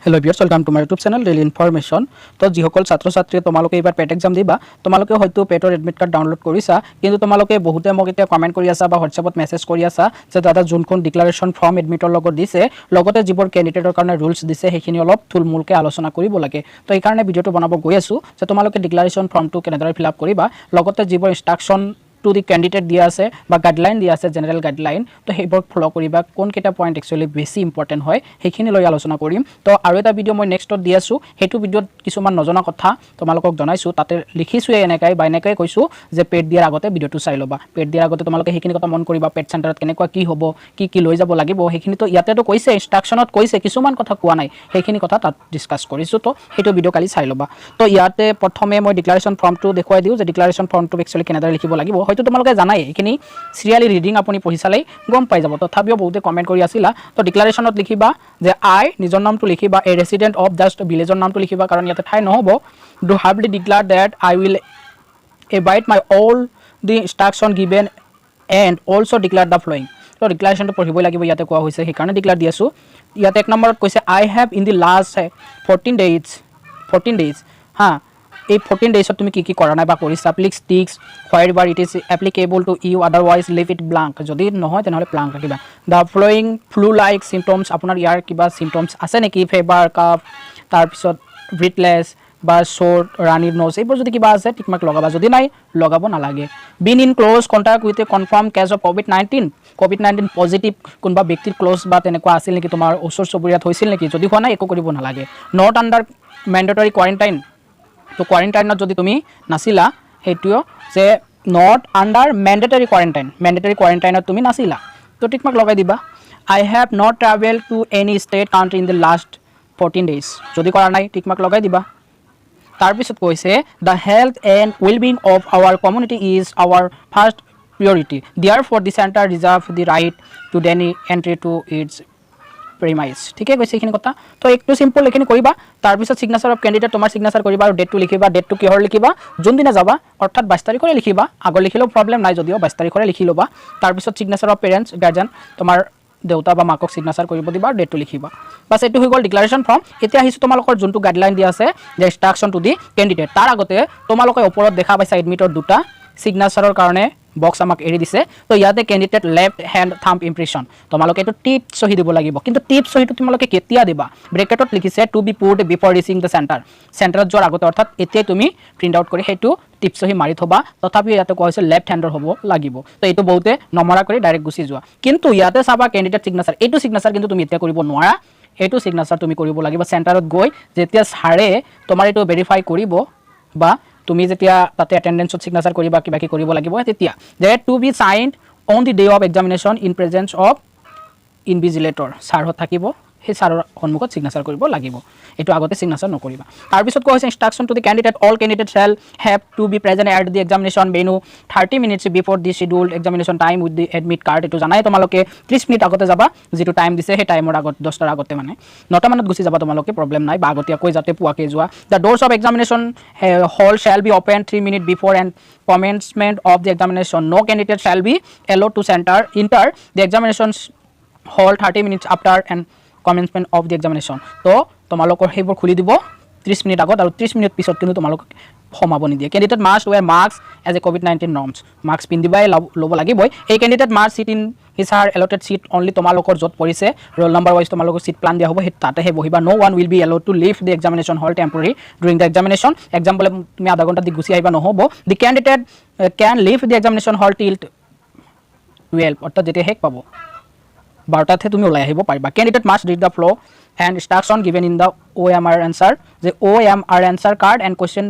Hello viewers welcome to my YouTube channel daily information. तो যিসকল ছাত্র ছাত্রী তোমালোকে এবাৰ পেট এক্সাম দিবা তোমালোকে হয়তো পেটৰ এডমিট কাৰ্ড ডাউনলোড কৰিছা, কিন্তু তোমালোকে বহুতে মোক এতিয়া কমেন্ট কৰি আছা বা হোৱাটছএপত মেছেজ কৰি আছা যে দাদা যোনখন ডিক্লাৰেশ্যন ফৰ্ম এডমিটৰ লগত দিছে লগতে যিবোৰ ক্যান্ডিডেটৰ কাৰণে ৰুলছ দিছে সেইখিনি অলপ থুলমূলকৈ আলোচনা কৰিব লাগে। তো এই কাৰণে ভিডিঅটো বনাব গৈ আছো যে তোমালোকে ডিক্লাৰেশ্যন ফৰ্মটো কেনেদৰে ফিল আপ কৰিবা, লগতে যিবোৰ ইনষ্ট্ৰাকশন टू दि कैंडिडेट दिया আছে বা গাইডলাইন দিয়া আছে জেনাৰেল গাইডলাইন, তো সেইবোৰ ফলো কৰিবা। কোন কেইটা পয়েন্ট একচুয়ালি বেছি ইম্পৰ্টেন্ট হয় সেইখিনি লৈ আলোচনা কৰিম। তো আৰু এটা ভিডিও মই নেক্সটত দি আছো, সেইটো ভিডিওত কিছুমান নজনা কথা তোমালোকক জনাইছো, তাতে লিখিছো এনেকাই বা এনেকাই কৈছো যে পেট দিয়াৰ আগতে ভিডিওটো চাই ল'বা। পেট দিয়াৰ আগতে তোমালোকে সেইখিনি কথা মন কৰিবা, পেট চেণ্টাৰত কেনেকুৱা কি হ'ব, কি লৈ যাব লাগিব সেইখিনি তো ইয়াতেতো কৈছে, ইনষ্ট্ৰাকশনত কৈছে, কিছুমান কথা কোৱা নাই, সেইখিনি কথা তাত ডিসকাস কৰিছো। তো সেইটো ভিডিও কালি চাই ল'বা। তো ইয়াতে প্ৰথমে মই ডিক্লাৰেশ্যন ফৰ্মটো দেখুৱাই দিওঁ যে ডিক্লাৰেশ্যন ফৰ্মটো একচুয়ালি কেনেদৰে লিখিব লাগিব। হয়তো তোমালোকে জানাই এইখিনি সিৰিয়ালি ৰিডিং আপুনি পঢ়ি চালেই গম পাই যাব। তথাপিও বহুতে কমেন্ট কৰি আছিলা। তো ডিক্লাৰেশ্যনত লিখিবা যে আই নিজৰ নামটো লিখিবা, এ ৰেসিডেন্ট অফ জাস্ট ভিলেজৰ নামটো লিখিবা কাৰণ ইয়াতে ঠাই নহব। Do hardly declare that I will abide my all the instruction given and also declare the following। তো ডিক্লাৰেশ্যনটো পঢ়িবই লাগিব, ইয়াতে কোৱা হৈছে সেইকাৰণে ডিক্লেয়াৰ দি আছো। ইয়াতে এক নম্বৰত কৈছে I have in the last 14 days হা, এই 14 days তুমি কি কি কৰা নাই বা কৰিছা, please ticks wherever it is applicable to you, otherwise leave it blank. যদি নহয় তেনেহ'লে ব্লাঙ্ক ৰাখিবা। The following flu like symptoms, আপোনাৰ ইয়াৰ কিবা চিমটমছ আছে নেকি, ফেভাৰ, কাফ, তাৰপিছত ব্ৰিথলেছ বা চৰ্ট, ৰানিৰ নোজ, এইবোৰ যদি কিবা আছে টিক মাৰ্ক লগাবা, যদি নাই লগাব নালাগে। Been in close contact with a confirm case of কোভিড-19 পজিটিভ কোনোবা ব্যক্তিৰ ক্লোজ বা তেনেকুৱা আছিল নেকি, তোমাৰ ওচৰ চুবুৰীয়াত হৈছিল নেকি, যদি হোৱা নাই একো কৰিব নালাগে। নট আণ্ডাৰ মেণ্ডেটৰী কোৱাৰেণ্টাইন, তো কোৱাৰেণ্টাইনত যদি তুমি নাছিলা সেইটোও যে নট আণ্ডাৰ মেণ্ডেটৰী কোৱাৰেণ্টাইনত তুমি নাছিলা, তো টিক মাৰ্ক লগাই দিবা। I have not travel to any state country in the last 14 days, যদি কৰা নাই টিক মাৰ্ক লগাই দিবা। তাৰপিছত কৈছে the health and wellbeing of our community is our first priority, therefore the centre reserve the right to deny entry to its premise. ঠিকে কৈছে এইখিনি কথা। তো একটু সিম্পল এইখিনি কৰিবা। তাৰপিছত সিগনেচাৰ অফ ক্যান্ডিডেট তোমাৰ সিগনেচাৰ কৰিবা আৰু ডেটটো লিখিবা। ডেটটো কিহৰ লিখিবা, যোনদিনা যাবা অৰ্থাৎ 22 তাৰিখৰে লিখিবা, আগৰ লিখিলেও প্ৰব্লেম নাই যদিও 22 তাৰিখৰে লিখি ল'বা। তাৰপিছত সিগনেচাৰ অফ পেৰেণ্টছ গাৰ্জেন, তোমাৰ দেউতা বা মাকক সিগনেচাৰ কৰিব দিবা, ডেটটো লিখিবা। বাছ এইটো হৈ গ'ল ডিক্লাৰেশ্যন ফৰ্ম। এতিয়া আহিছোঁ তোমালোকৰ যোনটো গাইডলাইন দিয়া আছে যে ইনষ্ট্ৰাকশ্যন টু দি কেণ্ডিডেট, তাৰ আগতে তোমালোকে ওপৰত দেখা পাইছা এডমিটৰ দুটা সিগনেচাৰৰ কাৰণে বক্স আমাক এৰি দিছে। তো ইয়াতে candidate left hand thumb impression, তোমালোকে এইটো টিপ চহী দিব লাগিব। কিন্তু টিপ চহীটো তোমালোকে কেতিয়া দিবা, ব্ৰেকেটত লিখিছে to be put before reaching the চেণ্টাৰত যোৱাৰ আগতে, অৰ্থাৎ এতিয়াই তুমি প্ৰিণ্ট আউট কৰি সেইটো টিপ চহী মাৰি থবা। তথাপিও ইয়াতে কোৱা হৈছে লেফট হেণ্ডৰ হ'ব লাগিব। তো এইটো বহুতে নমৰা কৰি ডাইৰেক্ট গুচি যোৱা। কিন্তু ইয়াতে চাবা কেণ্ডিডেট সিগনেচাৰ, এইটো সিগনেচাৰ কিন্তু তুমি এতিয়া কৰিব নোৱাৰা, এইটো সিগনেচাৰ তুমি কৰিব লাগিব চেণ্টাৰত গৈ, যেতিয়া ছাৰে তোমাৰ এইটো ভেৰিফাই কৰিব বা তুমি যেতিয়া তাতে এটেণ্ডেন্সত সিগনেচাৰ কৰিবা কিবা কি কৰিব লাগিব, তেতিয়া যে to be signed on the day of examination in presence of invigilator, ছাৰহঁত থাকিব, সেই ছাৰৰ সন্মুখত সিগনেচাৰ কৰিব লাগিব। এইটো আগতে সিগনেচাৰ নকৰিবা। তাৰপিছত কোৱা হৈছে instruction to the candidate, all candidate shall have to be present at the examination venue 30 minutes before the scheduled examination time with the admit card. এইটো জানাই তোমালোকে 30 মিনিট আগতে যাবা, যিটো টাইম দিছে সেই টাইমৰ আগত 10টাৰ আগতে, মানে 9টা মানত গুচি যাবা তোমালোকে, প্ৰব্লেম নাই, বা আগতীয়াকৈ যাতে পুৱাকৈ যোৱা। The doors of examination hall shall be open 3 minutes before and commencement of the examination. No candidate shall be allowed to enter the examination hall 30 minutes after and commencement of the examination. তো তোমালোকৰ সেইবোৰ খুলি দিব 30 minute আগত, আৰু 30 minute পিছত কিন্তু তোমালোকক সোমাব নিদিয়ে। Candidate must wear mask as a কোভিড-19 নৰ্মছ, মাস্ক পিন্ধিবাই ল'ব লাগিবই। এই candidate must sit in his her allotted seat only, তোমালোকৰ য'ত পৰিছে ৰোল নম্বৰ ৱাইজ তোমালোকৰ চিট প্লান দিয়া হ'ব, সেই তাতেহে বহিবা। No one will be allowed to leave the examination hall temporary during the examination. Exam বোলে তুমি আধা ঘণ্টা দি গুচি আহিবা, নহ'ব। The candidate can leave the examination হল টিল 12, অৰ্থাৎ যেতিয়া শেষ পাব 12টাতহে তুমি ওলাই আহিব পাৰিবা। Candidate must read the flow' and instruction given in the OMR answer, যে OMR answer card and question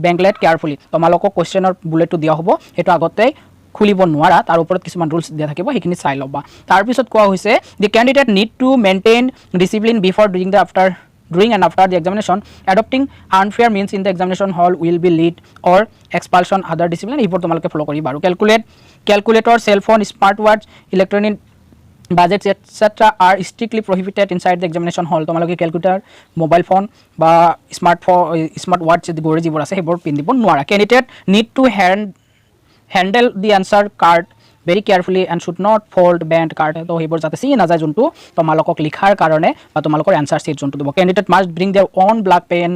booklet carefully, তোমালোকক কুৱেশ্যনৰ বুলেটটো দিয়া হ'ব, সেইটো আগতেই খুলিব নোৱাৰা, তাৰ ওপৰত কিছুমান ৰুলছ দিয়া থাকিব, সেইখিনি চাই ল'বা। তাৰপিছত কোৱা হৈছে the candidate need to maintain discipline before during and after the examination. Adopting unfair means in the examination hall will be lead or expulsion other discipline, এইবোৰ তোমালোকে ফলো কৰিবা। আৰু calculator, cell phone, smart watch, electronic budgets etc. are strictly prohibited inside the examination hall. তোমালোকে calculator, mobile phone বা smart watch গড়ে যিবোৰ আছে সেইবোৰ পিন্ধিব নোৱাৰা। Candidate need to handle the answer card very carefully and should not fold bent card তো সেইবোৰ যাতে চিনি নাযায় যোনটো তোমালোকক লিখাৰ কাৰণে বা তোমালোকৰ এনসাৰ চিট যোনটো দিব candidate must bring their own black pen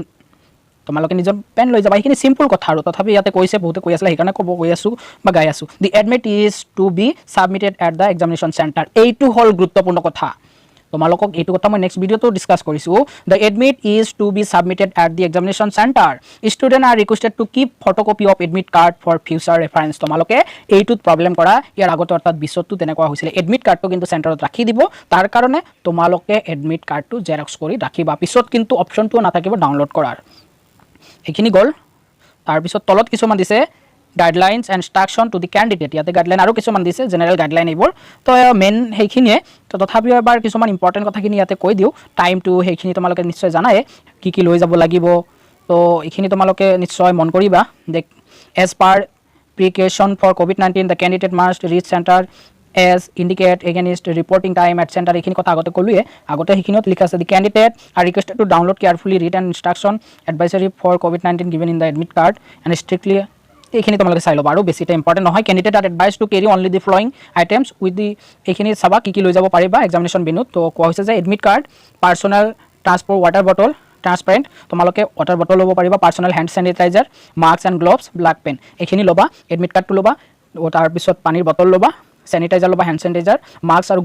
তোমালোকে নিজৰ পেন লৈ যাবা এইখিনি সিম্পল কথা আৰু তথাপি ইয়াতে কৈছে বহুতে কৈ আছে সেইকাৰণে ক'ব কৈ আছো বা গাই আছো the admit is to be submitted at the examination center এইটো হল গুৰুত্বপূৰ্ণ কথা তোমালোকক এইটো কথা মই নেক্সট ভিডিওটো ডিসকাস কৰিছো the admit is to be submitted at the examination center student are requested to keep photocopy of admit card for future reference তোমালোকে এইটোত প্ৰবলেম কৰা ইয়াৰ আগতে অৰ্থাৎ 20 টো তেনেকুৱা হৈছিল admit কাৰ্ডটো কিন্তু চেণ্টাৰত ৰাখি দিব তাৰ কাৰণে তোমালোকে admit কাৰ্ডটো জেৰক্স কৰি ৰাখিবা পিছত কিন্তু অপচনটো নাথাকিব ডাউনলোড কৰাৰ এইখিনি গল তাৰ পিছত তলত কিছুমান দিছে guidelines and instruction to the candidate ইয়াতে গাইডলাইন আৰু কিছুমান দিছে জেনাৰেল গাইডলাইন এইবোৰ তো মেন সেইখিনিয়ে তো তথাপিও এবাৰ কিছুমান ইম্পৰ্টেন্ট কথাখিনি ইয়াতে কৈ দিও টাইমটো সেইখিনি তোমালোকে নিশ্চয় জানাই কি লৈ যাব লাগিব তো এইখিনি তোমালোকে নিশ্চয় মন কৰিবা দেখ as per precaution for covid-19 the candidate must reach center as indicate against reporting time at center এইখিনি কথা আগতে কলুয়ে আগতে সেইখিনিত লিখা আছে the candidate are requested to download carefully written instruction advisory for covid-19 given in the admit card and strictly এইখিনি তোমালোকে চাই লবা আৰু বেছিটা ইম্পৰ্টেন্ট নহয় candidate are advised to carry only the following items with the এইখিনি চাবা কি লৈ যাব পাৰিবা এক্সামিনেশন বিনুত তো কোৱা হৈছে যে admit card personal transport water bottle transparent তোমালোকে ওয়াটাৰ বটল লব পাৰিবা personal hand sanitiser mask and gloves black pen এইখিনি লবা এডমিট কাৰ্ডটো লবা ও তাৰ পিছত পানীৰ বটল লবা স্যানিটাইজাৰ লবা হ্যান্ড স্যানিটাইজাৰ মাস্ক আৰু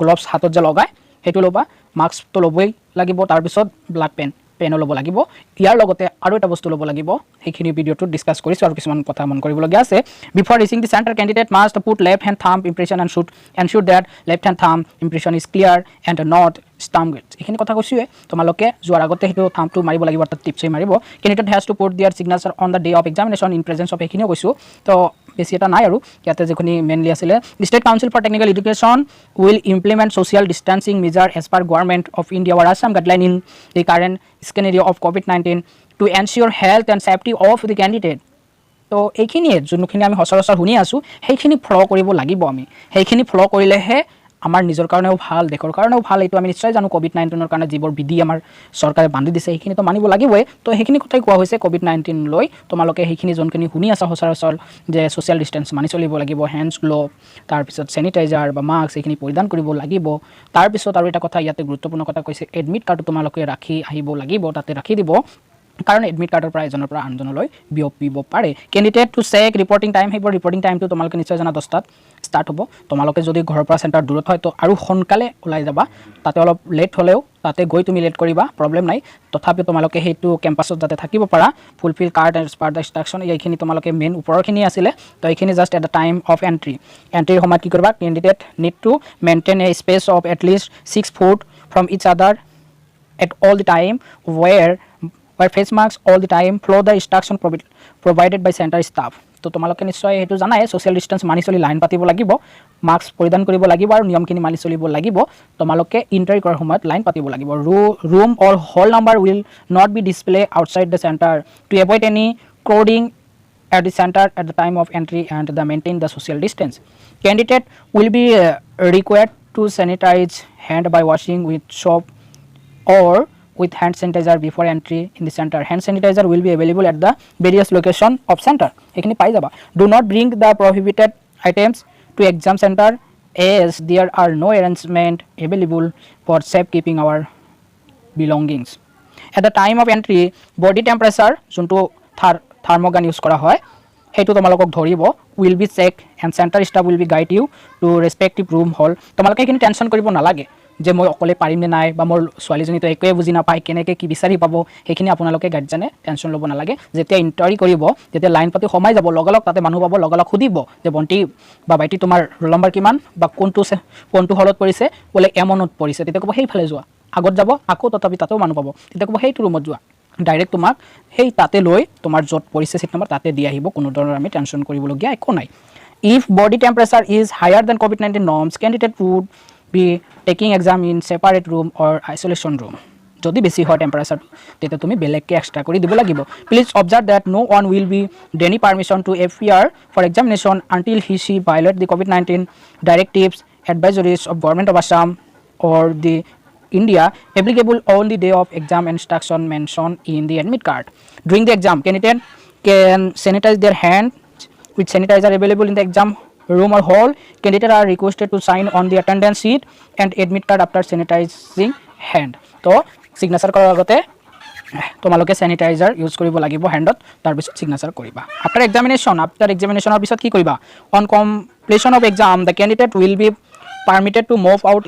গ্লোভস হাতত যে লগায় হেতু লবা মাস্ক তো লবই লাগিব তাৰ পিছত ব্ল্যাক পেন পেনো লব লাগিব ইয়াৰ লগতে আৰু এটা বস্তু লব লাগিব সেইখিনি ভিডিওটো ডিসকাস কৰিছো আৰু কিছুমান কথা মন কৰিবলগীয়া আছে before reaching the centre candidate must put left hand thumb impression and should ensure that left hand thumb impression is clear and not stamped এইখিনি কথা কৈছোৱে তোমালোকে যোৱাৰ আগতে হেতু থাম্বটো মাৰিব লাগিব অৰ্থাৎ টিপছই মাৰিব candidate has to put their signature on the day of examination in presence of এইখিনিও কৈছো তো বেছি এটা নাই আৰু ইয়াতে যেখিনি মেইনলি আছিল state council for technical education will implement social distancing measure as per government of India or Assam guideline in the current scenario of COVID-19 to ensure health and safety of the candidate তো এইখিনিয়ে যোনখিনি আমি সচৰাচৰ শুনি আছো সেইখিনি ফলো কৰিব লাগিব আমি সেইখিনি ফলো কৰিলেহে আমাৰ নিজৰ কাৰণেও ভাল দেশৰ কাৰণেও ভাল এইটো আমি নিশ্চয় জানো কোভিড-19 ৰ কাৰণে যিবোৰ বিধি আমাৰ চৰকাৰে বান্ধি দিছে সেইখিনি তো মানিব লাগিবই তো সেইখিনি কথাই কোৱা হৈছে কোভিড-19 লৈ তোমালোকে সেইখিনি যোনখিনি শুনি আছা সচৰাচৰ যে সোশ্যাল ডিস্টেন্স মানি চলিব লাগিব হ্যান্ডস গ্লোভ তাৰ পিছত স্যানিটাইজাৰ বা মাস্ক এইখিনি পৰিধান কৰিব লাগিব তাৰ পিছত আৰু এটা কথা ইয়াতে গুৰুত্বপূৰ্ণ কথা কৈছে এডমিট কাৰ্ড তোমালোকে ৰাখি আহিব লাগিব তাতে ৰাখি দিব কাৰণ এডমিট কাৰ্ডৰ পৰা এজনৰ পৰা আনজনলৈ বিয়পিব পাৰে candidate to check reporting time হেবৰ ৰিপৰ্টিং টাইমটো তোমালোকে নিশ্চয় জানা 10টাত স্টাৰ্ট হ'ব তোমালোকে যদি ঘৰৰ পৰা সেন্টাৰ দূৰত হয় তো আৰু সোনকালে ওলাই যাবা তাতে অলপ লেট হলেও তাতে গৈ তুমি লেট কৰিবা প্ৰবলেম নাই তথাপি তোমালোকে হেতু কেম্পাছত যাতে থাকিব পাৰা fulfil card and as per the instruction এইখিনি তোমালোকে মেইন ওপৰখিনি আছিল তো এইখিনি just at the time of এন্ট্ৰিৰ সময়ত কি কৰিবা candidate need to maintain a space of at least 6 foot from each other at all the time wear face masks all the time follow the instruction provided by center staff তো তোমালোকে নিশ্চয় হেতু জানাই social distance মানি চলি line পাতিব লাগিব mask পৰিধান কৰিব লাগিব আৰু নিয়মখিনি মানি চলিব লাগিব তোমালোকে এন্ট্ৰি কৰাৰ সময়ত লাইন পাতিব লাগিব room or hall number will not be displayed outside the center to avoid any crowding at the center at the time of entry and the maintain the social distance candidate will be required to sanitize hand by washing with soap or with hand sanitizer before entry in the center hand sanitizer will be available at the various location of center ekhini pai jaba do not bring the prohibited items to exam center as there are no arrangement available for safekeeping our belongings at the time of entry body temperature juntu thermogun use kora hoy hetu tomalokok dhoribo will be checked and center staff will be guide you to respective room hall tomaloke ekhini tension koribo nalage যে মই অকলে পাৰিম নে নাই বা মোৰ ছোৱালীজনী তো একোৱে বুজি নাপায় কেনেকৈ কি বিচাৰি পাব সেইখিনি আপোনালোকে গাৰ্জেনে টেনশ্যন ল'ব নালাগে যেতিয়া ইণ্টাৰভিউ কৰিব যেতিয়া লাইন পাতি সময় যাব লগালগ তাতে মানুহ পাব লগালগ সুধিব যে বন্টি বা বাইটি তোমাৰ ৰোল নম্বৰ কিমান বা কোনটো হলত পৰিছে বোলে এমনত পৰিছে তেতিয়া ক'ব সেইফালে যোৱা আগত যাব আকৌ তথাপি তাতেও মানুহ পাব তেতিয়া ক'ব সেইটো ৰুমত যোৱা ডাইৰেক্ট তোমাক সেই তাতে লৈ তোমাৰ য'ত পৰিছে সিট নম্বৰ তাতে দি আহিব কোনো ধৰণৰ আমি টেনশ্যন কৰিবলগীয়া একো নাই if body temperature is higher than covid-19 norms candidate would be taking exam in separate room or isolation room যদি বেছি হয় টেম্পারেচার তেতে তুমি বেলেগকে এক্সট্রা কৰি দিব লাগিব please observe that no one will be any permission to appear for examination until he she violate the covid-19 directives advisories of government of Assam or the India applicable on the day of exam instruction mentioned in the admit card during the exam candidate can sanitize their hands with sanitizer available in the exam room or hall. Candidate are requested to sign on the attendance sheet and admit card after sanitizing hand. তো signature কৰাৰ আগতে তোমালোকে sanitizer use কৰিব লাগিব হেণ্ডত, তাৰপিছত signature কৰিবা। After এক্সামিনেশ্যনৰ পিছত কি কৰিবা? On completion of exam the candidate will be permitted to move out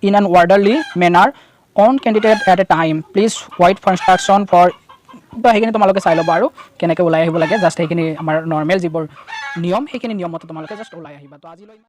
in an orderly manner one candidate at a time. Please wait for instruction for. তো সেইখিনি তোমালোকে চাই ল'বা আৰু কেনেকৈ ওলাই আহিব লাগে। জাষ্ট সেইখিনি আমাৰ নৰ্মেল যিবোৰ নিয়ম সেইখিনি নিয়মতে তোমালোকে জাষ্ট ওলাই আহিবা। তো আজিলৈ